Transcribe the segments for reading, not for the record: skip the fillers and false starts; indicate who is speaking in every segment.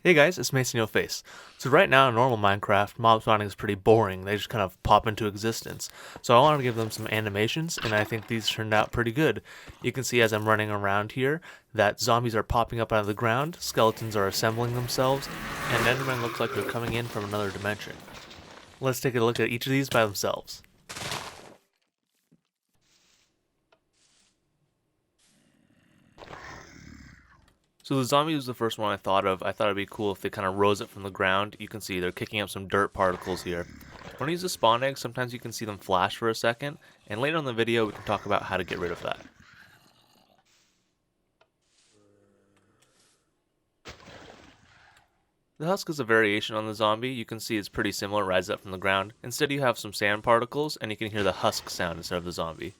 Speaker 1: Hey guys, it's MasInYoFace. So right now in normal Minecraft, mob spawning is pretty boring. They just kind of pop into existence. So I wanted to give them some animations, and I think these turned out pretty good. You can see as I'm running around here that zombies are popping up out of the ground, skeletons are assembling themselves, and Endermen looks like they're coming in from another dimension. Let's take a look at each of these by themselves. So the zombie was the first one I thought of. I thought it'd be cool if they kind of rose it from the ground. You can see they're kicking up some dirt particles here. When I use the spawn egg, sometimes you can see them flash for a second, and later in the video we can talk about how to get rid of that. The husk is a variation on the zombie. You can see it's pretty similar, it rises up from the ground. Instead you have some sand particles, and you can hear the husk sound instead of the zombie.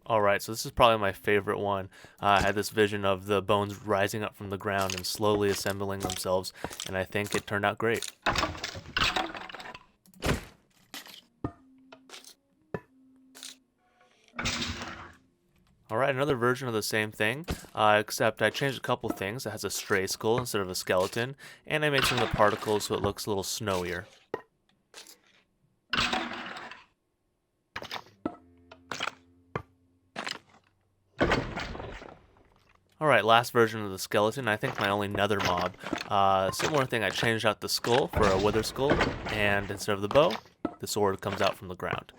Speaker 1: Alright, so this is probably my favorite one. I had this vision of the bones rising up from the ground and slowly assembling themselves, and I think it turned out great. Alright, another version of the same thing, except I changed a couple things. It has a stray skull instead of a skeleton, and I made some of the particles so it looks a little snowier. Alright, last version of the skeleton, I think my only nether mob. Similar thing, I changed out the skull for a wither skull, and instead of the bow, the sword comes out from the ground.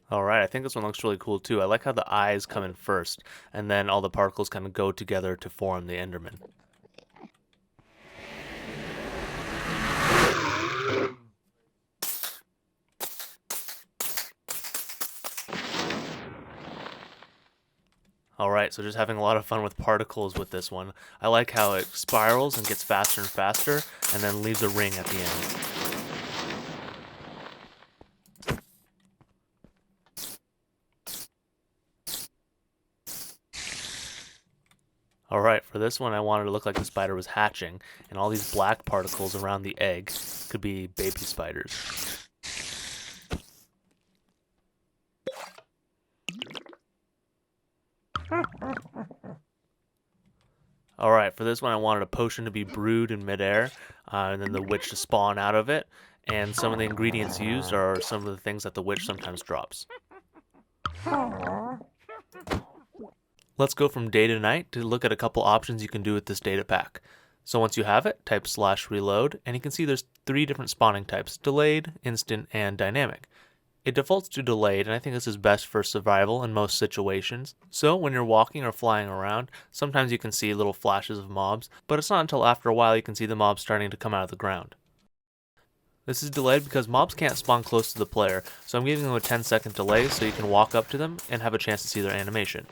Speaker 1: Alright, I think this one looks really cool too. I like how the eyes come in first, and then all the particles kind of go together to form the Enderman. Alright, so just having a lot of fun with particles with this one. I like how it spirals and gets faster and faster, and then leaves a ring at the end. Alright, for this one I wanted to look like the spider was hatching, and all these black particles around the egg could be baby spiders. Alright, for this one I wanted a potion to be brewed in midair, and then the witch to spawn out of it, and some of the ingredients used are some of the things that the witch sometimes drops. Let's go from day to night to look at a couple options you can do with this data pack. So once you have it, type /reload, and you can see there's 3 different spawning types: delayed, instant, and dynamic. It defaults to delayed, and I think this is best for survival in most situations. So when you're walking or flying around, sometimes you can see little flashes of mobs, but it's not until after a while you can see the mobs starting to come out of the ground. This is delayed because mobs can't spawn close to the player, so I'm giving them a 10-second delay so you can walk up to them and have a chance to see their animation.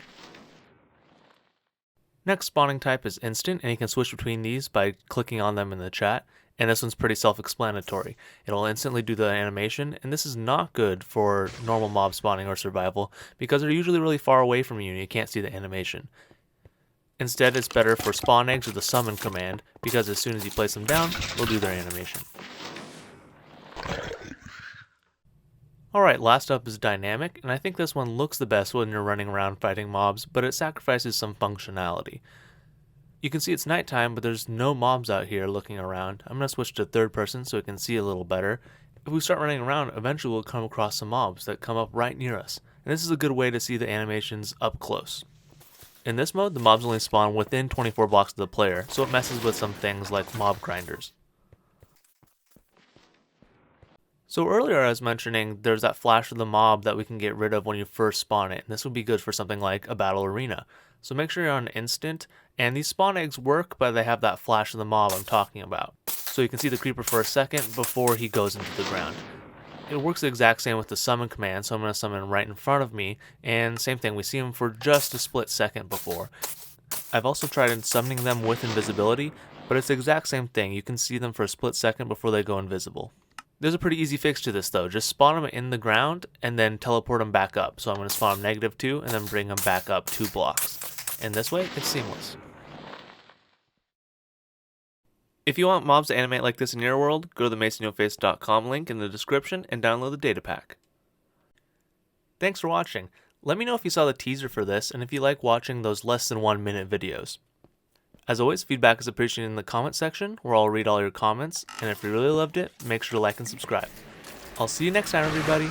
Speaker 1: Next spawning type is instant, and you can switch between these by clicking on them in the chat, and this one's pretty self-explanatory. It'll instantly do the animation, and this is not good for normal mob spawning or survival because they're usually really far away from you and you can't see the animation. Instead, it's better for spawn eggs with the summon command because as soon as you place them down, they'll do their animation. Alright, last up is dynamic, and I think this one looks the best when you're running around fighting mobs, but it sacrifices some functionality. You can see it's nighttime, but there's no mobs out here looking around. I'm going to switch to third person so we can see a little better. If we start running around, eventually we'll come across some mobs that come up right near us, and this is a good way to see the animations up close. In this mode, the mobs only spawn within 24 blocks of the player, so it messes with some things like mob grinders. So earlier I was mentioning there's that flash of the mob that we can get rid of when you first spawn it, and this would be good for something like a battle arena. So make sure you're on instant, and these spawn eggs work, but they have that flash of the mob I'm talking about. So you can see the creeper for a second before he goes into the ground. It works the exact same with the summon command, so I'm going to summon right in front of me, and same thing, we see him for just a split second before. I've also tried summoning them with invisibility, but it's the exact same thing. You can see them for a split second before they go invisible. There's a pretty easy fix to this though. Just spawn them in the ground and then teleport them back up. So I'm going to spawn them -2 and then bring them back up 2 blocks. And this way, it's seamless. If you want mobs to animate like this in your world, go to the MasInYoFace.com link in the description and download the data pack. Thanks for watching. Let me know if you saw the teaser for this and if you like watching those less than 1 minute videos. As always, feedback is appreciated in the comment section where I'll read all your comments, and if you really loved it, make sure to like and subscribe. I'll see you next time, everybody.